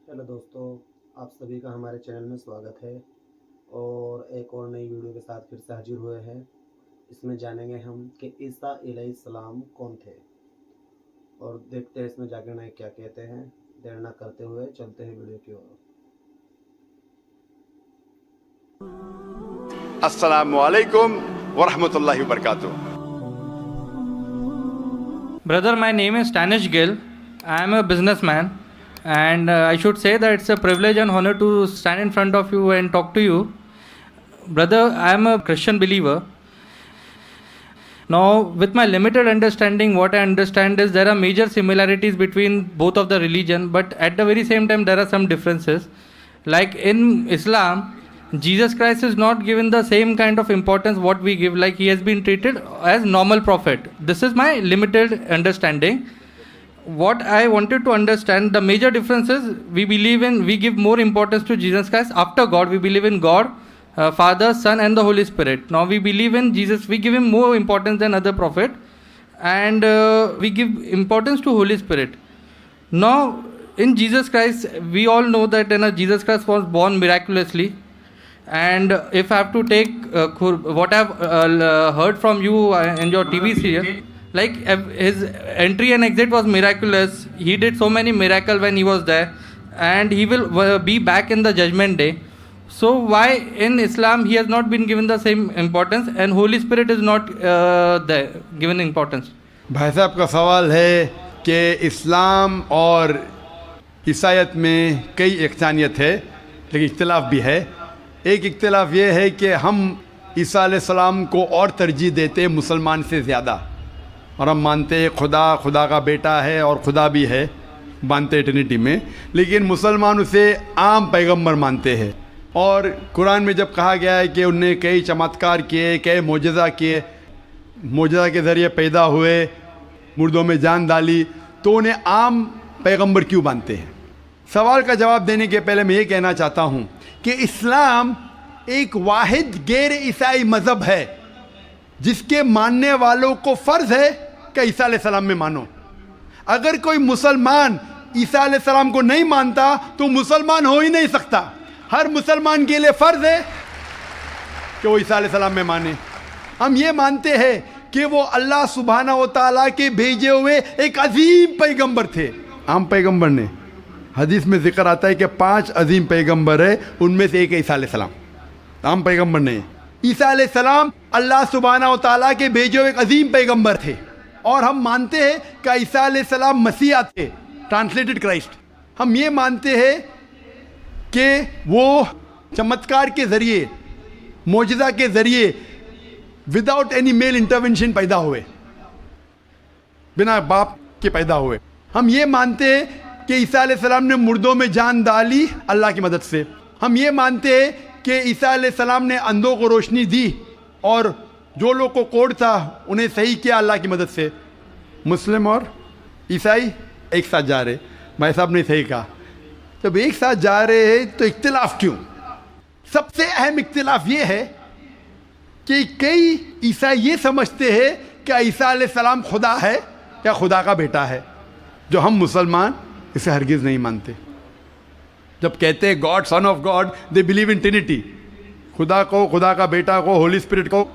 Hello दोस्तों, आप सभी का हमारे चैनल में स्वागत है और एक और नई वीडियो के साथ फिर से हाजिर हुए हैं। इसमें जानेंगे हम कि ईसा अलैहिस्सलाम कौन थे और देखते हैं इसमें जाकिर नाइक क्या कहते हैं। देर ना करते हुए चलते हैं वीडियो की ओर। अस्सलामु अलैकुम वरहमतुल्लाहि वबरकातुह। Brother, my name is Stanish Gill. I am a businessman, and I should say that it's a privilege and honor to stand in front of you and talk to you. Brother, I am a Christian believer. Now, with my limited understanding, what I understand is there are major similarities between both of the religion, but at the very same time, there are some differences. Like in Islam, Jesus Christ is not given the same kind of importance what we give, like he has been treated as normal prophet. This is my limited understanding. What I wanted to understand, the major difference is we give more importance to Jesus Christ after God. We believe in God, Father, Son and the Holy Spirit. Now we believe in Jesus, we give him more importance than other prophet, and we give importance to Holy Spirit. Now in Jesus Christ, we all know that Jesus Christ was born miraculously. And if I have to take what I have heard from you in your TV serial, like his entry and exit was miraculous. He did so many miracles when he was there, and he will be back in the judgment day. So why in Islam he has not been given the same importance and Holy Spirit is not given importance? भाई साहब का सवाल है कि इस्लाम और ईसाईयत में कई यकसानियत है लेकिन इख्तिलाफ भी है। एक इख्तिलाफ ये है कि हम ईसा अलैहिस्सलाम को और तरजीह देते हैं मुसलमान से ज़्यादा, और हम मानते हैं खुदा का बेटा है और खुदा भी है, मानते हैं ट्रिनिटी में, लेकिन मुसलमान उसे आम पैगंबर मानते हैं। और कुरान में जब कहा गया है कि उनने कई चमत्कार किए, कई मोजज़ा किए, मोजज़ा के ज़रिए पैदा हुए, मुर्दों में जान डाली, तो उन्हें आम पैगंबर क्यों मानते हैं? सवाल का जवाब देने के पहले मैं ये कहना चाहता हूँ कि इस्लाम एक वाहिद गैर ईसाई मज़हब है जिसके मानने वालों को फ़र्ज़ है कि ईसा अलैहिस्सलाम में मानो। अगर कोई मुसलमान ईसा अलैहिस्सलाम को नहीं मानता तो मुसलमान हो ही नहीं सकता। हर मुसलमान के लिए फ़र्ज़ है कि वो ईसा अलैहिस्सलाम में माने। हम ये मानते हैं कि वो अल्लाह सुब्हानहू व तआला के भेजे हुए एक अजीम पैगंबर थे। आम पैगंबर ने, हदीस में ज़िक्र आता है कि 5 अजीम पैगंबर है, उनमें से एक है ईसा अलैहिस्सलाम। आम पैगंबर नहीं, ईसा अलैहिस्सलाम अल्लाह सुब्हानहू व तआला के भेजे हुए एक अजीम पैगंबर थे। और हम मानते हैं कि ईसा अलैहिस्सलाम मसीहा थे, ट्रांसलेटेड क्राइस्ट। हम ये मानते हैं कि वो चमत्कार के ज़रिए, मोजज़ा के ज़रिए, विदाउट एनी मेल इंटरवेंशन पैदा हुए, बिना बाप के पैदा हुए। हम ये मानते हैं कि ईसा अलैहिस्सलाम ने मुर्दों में जान डाली अल्लाह की मदद से। हम ये मानते हैं कि ईसा अलैहिस्सलाम ने अंधों को रोशनी दी और जो लोग को कोढ़ था उन्हें सही किया अल्लाह की मदद से। मुस्लिम और ईसाई एक साथ जा रहे, भाई साहब ने सही कहा। जब एक साथ जा रहे हैं तो इख्तिलाफ क्यों? सबसे अहम इख्तिलाफ ये है कि कई ईसाई ये समझते हैं कि ईसा अलैहिस्सलाम खुदा है या खुदा का बेटा है, जो हम मुसलमान इसे हरगिज़ नहीं मानते। जब कहते हैं God, son of God, they believe in Trinity, खुदा को, खुदा का बेटा को, होली स्पिरिट को,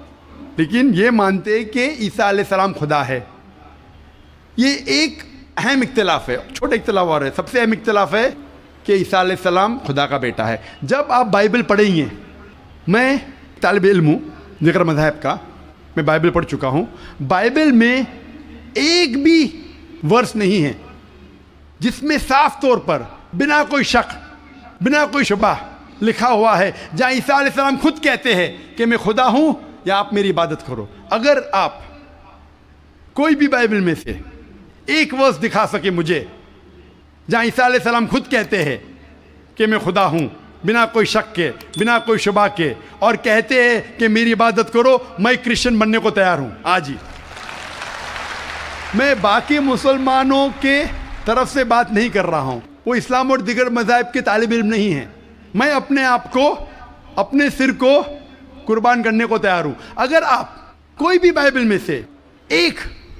लेकिन ये मानते हैं कि ईसा अलैहिस्सलाम खुदा है। ये एक अहम इख्तिलाफ है। छोटे इख्तिलाफ और है, सबसे अहम इख्तिलाफ है कि ईसा अलैहिस्सलाम खुदा का बेटा है। जब आप बाइबल पढ़ेंगे, मैं तालिब इल्म हूँ ज़िक्र मज़हब का, मैं बाइबल पढ़ चुका हूँ। बाइबल में एक भी वर्स नहीं है जिसमें साफ तौर पर बिना कोई शक, बिना कोई शुबा लिखा हुआ है जहाँ ईसा अलैहिस्सलाम खुद कहते हैं कि मैं खुदा हूँ या आप मेरी इबादत करो। अगर आप कोई भी बाइबल में से एक वर्स दिखा सके मुझे जहाँ ईसा अलैहिस्सलाम खुद कहते हैं कि मैं खुदा हूँ, बिना कोई शक के, बिना कोई शुबा के, और कहते हैं कि मेरी इबादत करो, मैं क्रिश्चियन बनने को तैयार हूँ आज ही। मैं बाकी मुसलमानों के तरफ से बात नहीं कर रहा हूँ, वो इस्लाम और दिगर मज़ाहिब के तालिब इल्म नहीं हैं। मैं अपने आप को, अपने सिर को कुर्बान करने को तैयार हूँ। अगर आप कोई भी बाइबल में से एक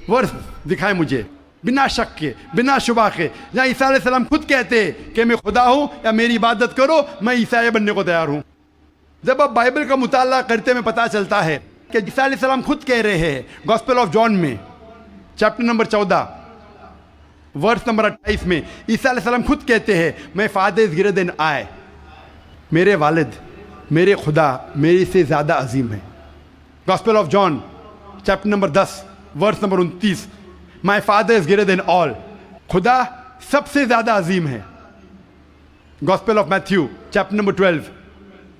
वर्स दिखाएं मुझे बिना शक के, बिना शुबा के, जहाँ ईसा अलैहिस्सलाम खुद कहते हैं कि मैं खुदा हूँ या मेरी इबादत करो, मैं ईसाई बनने को तैयार हूँ। जब आप बाइबल का मुताला करते में पता चलता है कि ईसा अलैहिस्सलाम खुद कह रहे हैं गॉस्पेल ऑफ जॉन में चैप्टर नंबर 14 वर्स नंबर 28 में, ईसा अलैहिस्सलाम खुद कहते हैं मैं father is greater than I, मेरे वालिद, मेरे खुदा मेरे से ज़्यादा अजीम है। Gospel of John chapter number 10 verse number 29, my father is greater than all, खुदा सबसे ज़्यादा अजीम है। Gospel of Matthew chapter number 12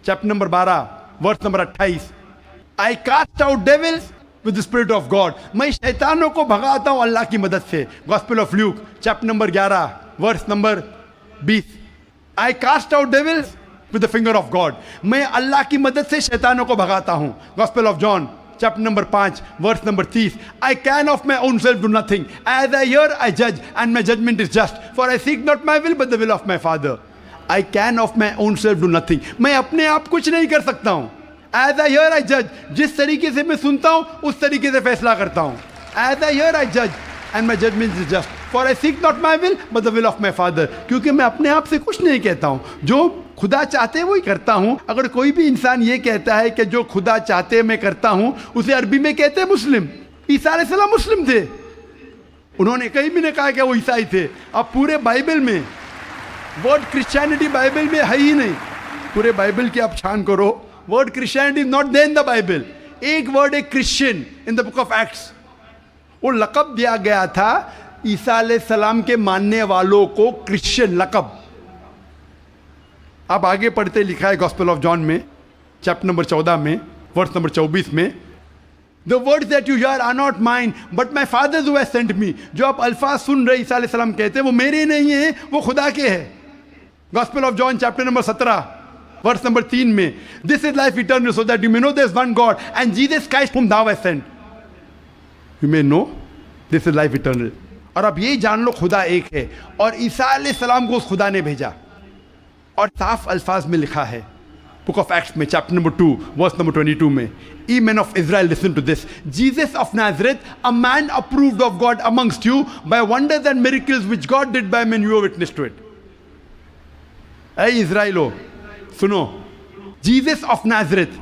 chapter number 12 verse number 28, I cast out devils with the spirit of God, मैं शैतानों को भगाता हूँ अल्लाह की मदद से। Gospel of Luke chapter number 11 verse number 20, I cast out devils with the finger of God, मैं अल्लाह की मदद से शैतानों को भगाता हूँ। Gospel of John chapter number 5 verse number 30, I can of my own self do nothing, as I hear I जज and my judgement is just, for I seek not my will but the will of my father. I can of my own self do nothing, मैं अपने आप कुछ नहीं कर सकता हूँ। As I hear I जज, जिस तरीके से मैं सुनता हूँ उस तरीके से फैसला करता हूँ। एज आई हियर आई जज and my judgement is just, for I seek not my will but the will of my father, क्योंकि मैं अपने आप से कुछ नहीं कहता हूँ, जो खुदा चाहते हैं वही करता हूँ। अगर कोई भी इंसान ये कहता है कि जो खुदा चाहते हैं मैं करता हूँ, उसे अरबी में कहते हैं मुस्लिम। ईसा अलैहिस्सलाम मुस्लिम थे, उन्होंने कहीं भी नहीं कहा कि वो ईसाई थे। अब पूरे बाइबल में वर्ड क्रिश्चियनिटी बाइबल में है ही नहीं, पूरे बाइबल की आप छान करो, word Christianity not there in the Bible. एक वर्ड है Christian in the book of Acts, वो लक़ब दिया गया था ईसा अलैहिस्सलाम के मानने वालों को, क्रिश्चियन लक़ब। अब आगे पढ़ते लिखा है गॉस्पेल ऑफ जॉन में चैप्टर नंबर 14 में वर्स नंबर 24 में, the words that you hear are not mine but my father who has sent me, जो आप अल्फाज सुन रहे ईसा अलैहिस्सलाम कहते हैं वो मेरे नहीं हैं, वो खुदा के हैं। Gospel of John chapter number 17 verse number 3 में, this is life eternal so that you may know there is one God and Jesus Christ whom thou hast sent, you may know this is life eternal. और अब ये जान लो खुदा एक है और ईसा अलैहिस्सलाम को उस खुदा ने भेजा। और साफ अल्फाज में लिखा है बुक ऑफ एक्ट्स में चैप्टर नंबर 2 वर्स नंबर 22 में, ye man of Israel listen to this, Jesus of Nazareth a man approved of God amongst you by wonders and miracles which God did by man, you are witness to it. ऐ इजराइलो सुनो, Jesus of Nazareth,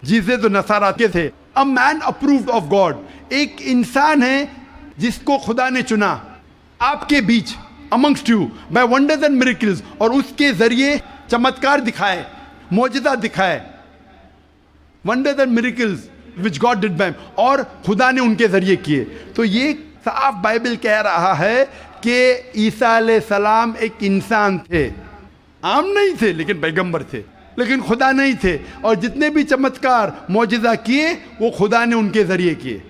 Jesus तो नसारा के थे, a man approved of God, एक इंसान है जिसको खुदा ने चुना आपके बीच, amongst you by wonders and miracles, और उसके जरिए चमत्कार दिखाए, मौजज़ा दिखाए, wonders and miracles which God did by, और खुदा ने उनके जरिए किए। तो ये साफ बाइबल कह रहा है कि ईसा अलैहिस्सलाम एक इंसान थे, आम नहीं थे लेकिन पैगंबर थे, लेकिन खुदा नहीं थे, और जितने भी चमत्कार मौजज़ा किए वो खुदा ने उनके जरिए किए।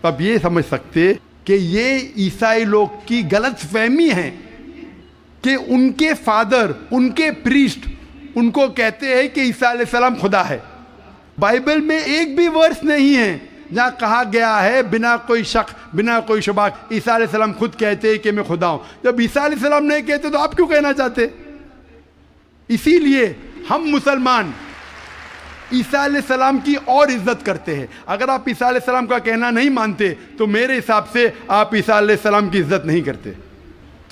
अब ये समझ सकते कि ये ईसाई लोग की गलत फहमी है कि उनके फादर, उनके प्रीस्ट उनको कहते हैं कि ईसा अलैहिस्सलाम खुदा है। बाइबल में एक भी वर्स नहीं है जहाँ कहा गया है बिना कोई शक, बिना कोई शुबा, ईसा अलैहिस्सलाम खुद कहते हैं कि मैं खुदा हूँ। जब ईसा अलैहिस्सलाम नहीं कहते तो आप क्यों कहना चाहते? इसीलिए हम मुसलमान ईसा अलैहिस्सलाम की और इज्जत करते हैं। अगर आप ईसा अलैहिस्सलाम का कहना नहीं मानते तो मेरे हिसाब से आप ईसा अलैहिस्सलाम की इज्जत नहीं करते।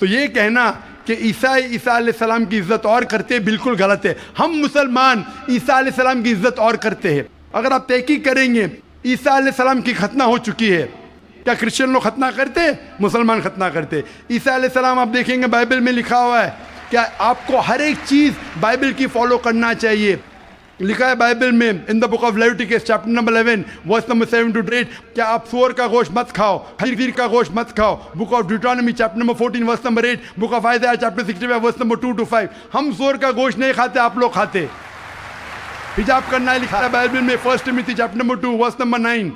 तो ये कहना कि ईसा अलैहिस्सलाम की इज्जत और करते हैं, बिल्कुल गलत है। हम मुसलमान ईसा अलैहिस्सलाम की इज्जत और करते हैं। अगर आप तहकीक करेंगे ईसा अलैहिस्सलाम की खतना हो चुकी है, क्या क्रिश्चियन लोग खतना करते? मुसलमान खतना करते। ईसा अलैहिस्सलाम आप देखेंगे बाइबल में लिखा हुआ है, क्या आपको हर एक चीज़ बाइबल की फॉलो करना चाहिए। लिखा है बाइबल में in the book of Leviticus chapter number 11 verse number 7 to 8, क्या आप सूअर का गोश्त मत खाओ, खीर का गोश्त मत खाओ। Book of Deuteronomy chapter number 14 verse number 8, book of Isaiah chapter 65 verse number 2 to 5। हम सूअर का गोश्त नहीं खाते, आप लोग खाते। हिजाब करना है लिखा है बाइबल में 1 Timothy chapter number 2 verse number 9,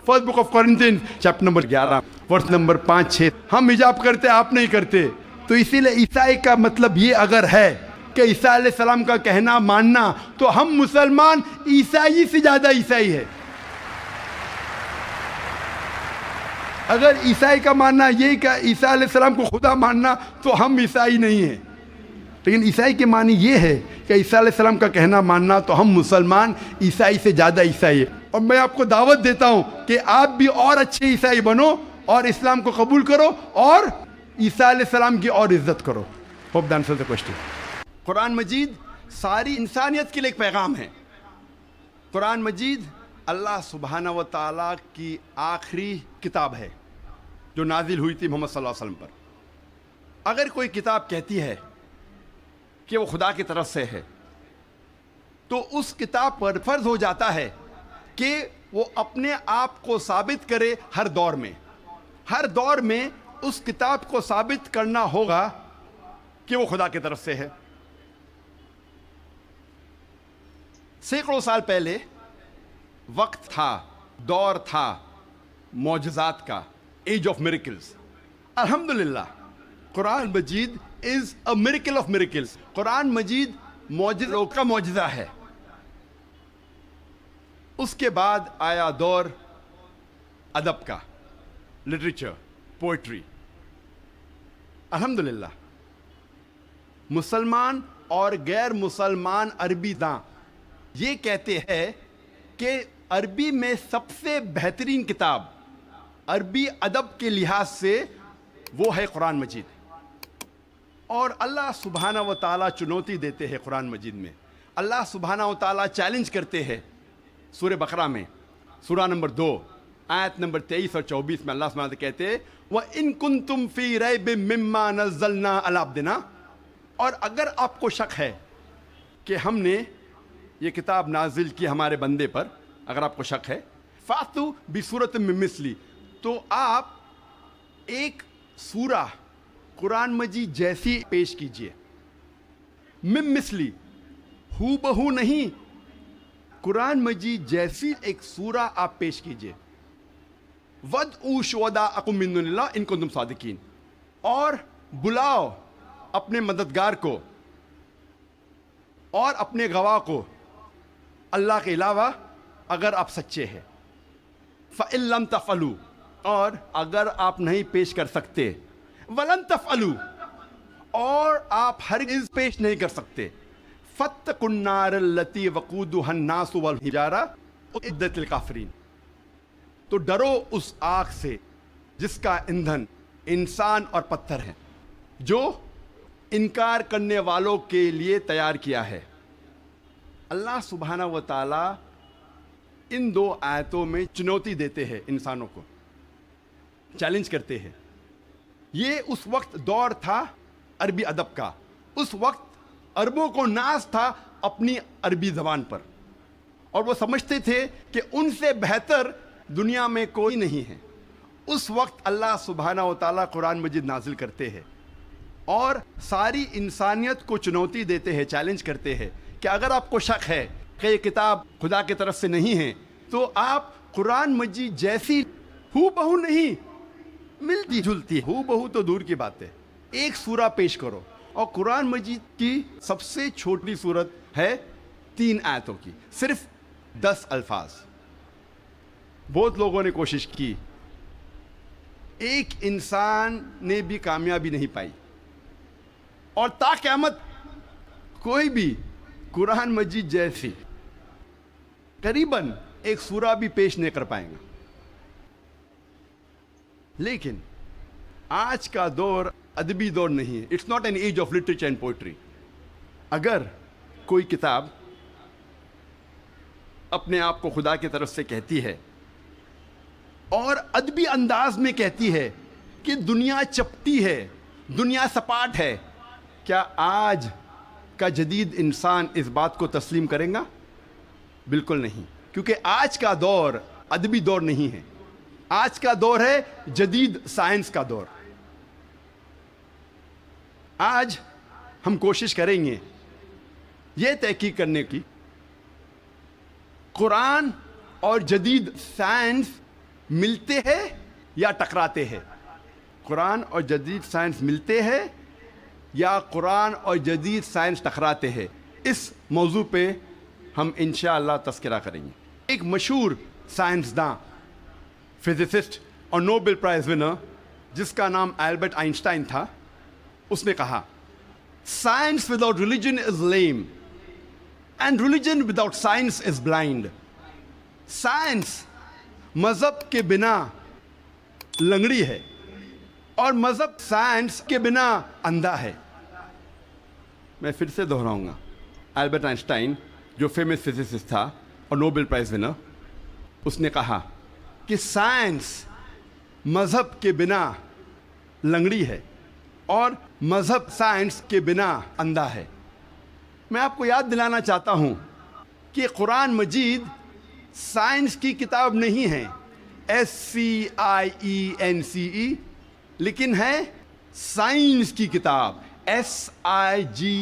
first book of Corinthians chapter number 11 verse number 5-6। हम हिजाब करते, आप नहीं करते। तो इसीलिए ईसाई का मतलब ये अगर है कि ईसा अलैहिस्सलाम का कहना मानना, तो हम मुसलमान ईसाई से ज़्यादा ईसाई है। अगर ईसाई का मानना ये कि ईसा अलैहिस्सलाम को खुदा मानना, तो हम ईसाई नहीं हैं। लेकिन ईसाई के मानी ये है कि ईसा अलैहिस्सलाम का कहना मानना, तो हम मुसलमान ईसाई से ज़्यादा ईसाई है। और मैं आपको दावत देता हूँ कि आप भी और अच्छे ईसाई बनो اور اسلام کو قبول کرو اور عیسیٰ علیہ السلام کی اور عزت کرو. Hope the answer the question. قرآن مجید ساری انسانیت کے لیے ایک پیغام ہے. قرآن مجید اللہ سبحانہ و تعالیٰ کی آخری کتاب ہے جو نازل ہوئی تھی محمد صلی اللہ علیہ وسلم پر. اگر کوئی کتاب کہتی ہے کہ وہ خدا کی طرف سے ہے تو اس کتاب پر فرض ہو جاتا ہے کہ وہ اپنے آپ کو ثابت کرے. ہر دور میں اس کتاب کو ثابت کرنا ہوگا کہ وہ خدا کی طرف سے ہے. سینکڑوں سال پہلے وقت تھا, دور تھا معجزات کا, ایج آف میریکلز. الحمدللہ قرآن مجید is a miracle of miracles. قرآن مجید معجزوں کا معجزہ ہے. اس کے بعد آیا دور ادب کا, لٹریچر, پوئٹری. الحمدللہ مسلمان اور غیر مسلمان عربی داں یہ کہتے ہیں کہ عربی میں سب سے بہترین کتاب عربی ادب کے لحاظ سے وہ ہے قرآن مجید. اور اللہ سبحانہ و تعالیٰ چنوتی دیتے ہیں قرآن مجید میں. اللہ سبحانہ و تعالیٰ چیلنج کرتے ہیں سورہ بقرہ میں, سورہ نمبر 2 آیت نمبر 23 اور 24 میں. اللہ سبحانہ و تعالیٰ کہتے ہیں وَإِن كُنتُمْ فِي رَيْبٍ مِّمَّا نَزَّلْنَا عَلَىٰ عَبْدِنَا. اور اگر آپ کو شک ہے کہ ہم نے یہ کتاب نازل کی ہمارے بندے پر, اگر آپ کو شک ہے, فَأْتُوا بِسُورَةٍ مِّن مِّثْلِهِ, تو آپ ایک سورہ قرآن مجید جیسی پیش کیجئے. مِن مِّثْلِهِ, ہو بہو نہیں, قرآن مجید جیسی ایک سورہ آپ پیش کیجئے. وَادْعُوا شُهَدَاءَكُم مِّن دُونِ اللَّهِ إِن كُنتُمْ صَادِقِينَ, اور بلاؤ اپنے مددگار کو اور اپنے گواہ کو اللہ کے علاوہ اگر آپ سچے ہیں. فَإِن لَّمْ تَفْعَلُوا, اور اگر آپ نہیں پیش کر سکتے, وَلَن تَفْعَلُوا, اور آپ ہرگز پیش نہیں کر سکتے, فَاتَّقُوا النَّارَ الَّتِي وَقُودُهَا النَّاسُ وَالْحِجَارَةُ أُعِدَّتْ لِلْكَافِرِينَ. تو ڈرو اس آگ سے جس کا ایندھن انسان اور پتھر ہے, جو انکار کرنے والوں کے لیے تیار کیا ہے. اللہ سبحانہ و تعالیٰ ان 2 آیتوں میں چنوتی دیتے ہیں, انسانوں کو چیلنج کرتے ہیں. یہ اس وقت دور تھا عربی ادب کا. اس وقت عربوں کو ناز تھا اپنی عربی زبان پر, اور وہ سمجھتے تھے کہ ان سے بہتر دنیا میں کوئی نہیں ہے. اس وقت اللہ سبحانہ و تعالیٰ قرآن مجید نازل کرتے ہیں اور ساری انسانیت کو چنوتی دیتے ہیں, چیلنج کرتے ہیں کہ اگر آپ کو شک ہے کہ یہ کتاب خدا کی طرف سے نہیں ہے تو آپ قرآن مجید جیسی ہو بہو نہیں, ملتی جلتی, ہو بہو تو دور کی بات ہے, ایک سورہ پیش کرو. اور قرآن مجید کی سب سے چھوٹی سورت ہے 3 آیتوں کی, صرف 10 الفاظ. بہت لوگوں نے کوشش کی, ایک انسان نے بھی کامیابی نہیں پائی, اور تا قیامت کوئی بھی قرآن مجید جیسی قریباً ایک سورہ بھی پیش نہیں کر پائیں گا. لیکن آج کا دور ادبی دور نہیں ہے. It's not an age of literature and poetry. اگر کوئی کتاب اپنے آپ کو خدا کی طرف سے کہتی ہے اور ادبی انداز میں کہتی ہے کہ دنیا چپٹی ہے, دنیا سپاٹ ہے, کیا آج کا جدید انسان اس بات کو تسلیم کرے گا؟ بالکل نہیں, کیونکہ آج کا دور ادبی دور نہیں ہے. آج کا دور ہے جدید سائنس کا دور. آج ہم کوشش کریں گے یہ تحقیق کرنے کی قرآن اور جدید سائنس ملتے ہیں یا ٹکراتے ہیں. قرآن اور جدید سائنس ملتے ہیں یا قرآن اور جدید سائنس ٹکراتے ہیں. اس موضوع پہ ہم انشاءاللہ تذکرہ کریں گے. ایک مشہور سائنسداں, فزسسٹ اور نوبل پرائز ونر جس کا نام البرٹ آئنسٹائن تھا, اس نے کہا science without religion is lame and religion without science is blind. Science مذہب کے بنا لنگڑی ہے اور مذہب سائنس کے بنا اندھا ہے. میں پھر سے دہراؤں گا. البرٹ آئنسٹائن جو فیمس فزسسٹ تھا اور نوبل پرائز ونر, اس نے کہا کہ سائنس مذہب کے بنا لنگڑی ہے اور مذہب سائنس کے بنا اندھا ہے. میں آپ کو یاد دلانا چاہتا ہوں کہ قرآن مجید سائنس کی کتاب نہیں ہے, SCIENCE, لیکن ہے سائنس کی کتاب, SIGNS.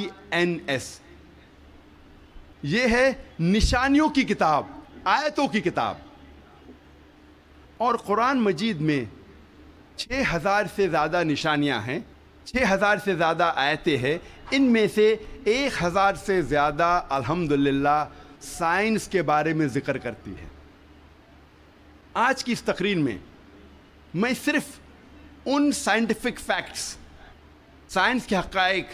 یہ ہے نشانیوں کی کتاب, آیتوں کی کتاب. اور قرآن مجید میں 6000 سے زیادہ نشانیاں ہیں, 6000 سے زیادہ آیتیں ہیں. ان میں سے 1000 سے زیادہ الحمدللہ سائنس کے بارے میں ذکر کرتی ہے. آج کی اس تقریر میں میں صرف ان سائنٹیفک فیکٹس, سائنس کے حقائق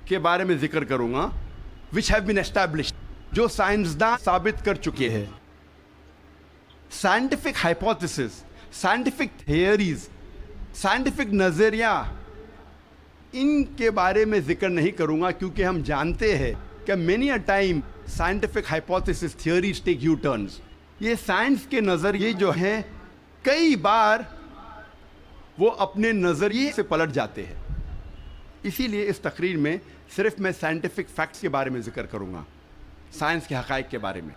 کے بارے میں ذکر کروں گا which have been established, جو سائنسداں ثابت کر چکے ہیں. Scientific hypotheses, scientific theories, scientific نظریہ, ان کے بارے میں ذکر نہیں کروں گا کیونکہ ہم جانتے ہیں کہ many a time scientific hypothesis theories take U-turns. یہ سائنس کے نظریے جو ہیں کئی بار وہ اپنے نظریے سے پلٹ جاتے ہیں. اسی لیے اس تقریر میں صرف میں سائنٹیفک فیکٹس کے بارے میں ذکر کروں گا, سائنس کے حقائق کے بارے میں.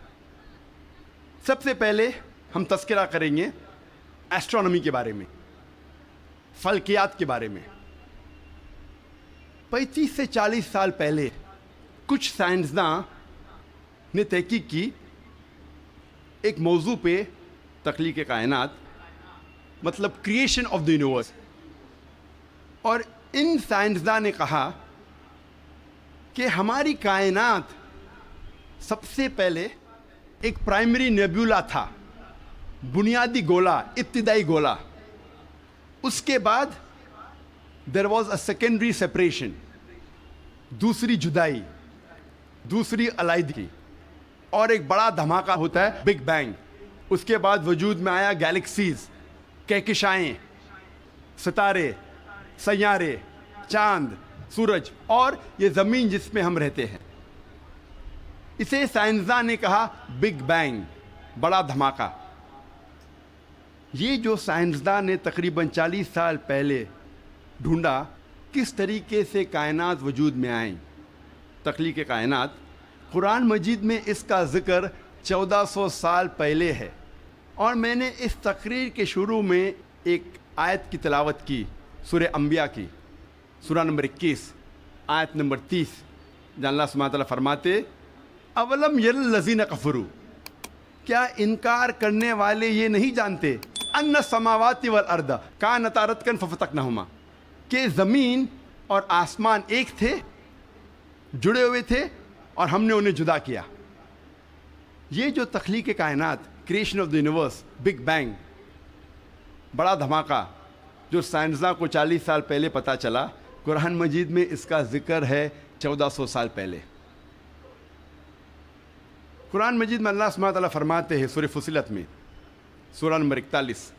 سب سے پہلے ہم تذکرہ کریں گے ایسٹرونومی کے بارے میں, فلکیات کے بارے میں. 35 سے 40 سال پہلے کچھ سائنسداں نے تحقیق کی ایک موضوع پہ, تخلیق کائنات, مطلب کریشن آف دا یونیورس. اور ان سائنسداں نے کہا کہ ہماری کائنات سب سے پہلے ایک پرائمری نیبولا تھا, بنیادی گولا, ابتدائی گولا. اس کے بعد there was a secondary separation, دوسری جدائی, دوسری علیحدگی, اور ایک بڑا دھماکہ ہوتا ہے بگ بینگ. اس کے بعد وجود میں آیا گیلیکسیز, کہکشائیں, ستارے, سیارے, چاند, سورج, اور یہ زمین جس میں ہم رہتے ہیں. اسے سائنسداں نے کہا بگ بینگ, بڑا دھماکہ. یہ جو سائنسداں نے تقریباً 40 سال پہلے ڈھونڈا کس طریقے سے کائنات وجود میں آئیں, تخلیق کائنات, قرآن مجید میں اس کا ذکر 1400 سال پہلے ہے. اور میں نے اس تقریر کے شروع میں ایک آیت کی تلاوت کی, سورہ انبیاء کی, سورہ نمبر 21 آیت نمبر 30, جہاں اللہ سبحانہ تعالیٰ فرماتے اولم یر الذین کفروا, کیا انکار کرنے والے یہ نہیں جانتے ان السماوات والارض کانتا رتقا ففتقناہما, کہ زمین اور آسمان ایک تھے, جڑے ہوئے تھے, اور ہم نے انہیں جدا کیا. یہ جو تخلیق کائنات, creation of the universe, big bang, بڑا دھماکہ, جو سائنسداں کو 40 سال پہلے پتہ چلا, قرآن مجید میں اس کا ذکر ہے 1400 سال پہلے. قرآن مجید میں اللہ سبحانہ تعالیٰ فرماتے ہیں سورہ فصلت میں, سورہ نمبر 41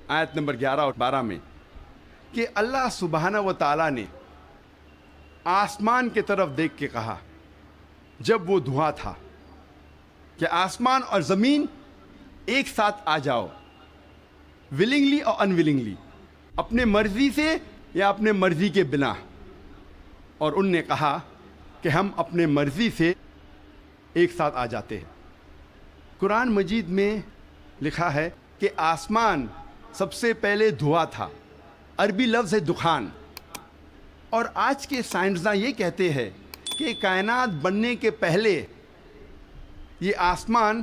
آیت نمبر 11 اور 12 میں, کہ اللہ سبحانہ و تعالیٰ نے آسمان کے طرف دیکھ کے کہا جب وہ دھواں تھا کہ آسمان اور زمین ایک ساتھ آ جاؤ, ولنگلی اور انولنگلی, اپنے مرضی سے یا اپنے مرضی کے بنا. اور ان نے کہا کہ ہم اپنے مرضی سے ایک ساتھ آ جاتے ہیں. قرآن مجید میں لکھا ہے کہ آسمان سب سے پہلے دھواں تھا, عربی لفظ ہے دخان. اور آج کے سائنسداں یہ کہتے ہیں کہ کائنات بننے کے پہلے یہ آسمان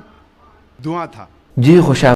دھواں تھا. جی خوش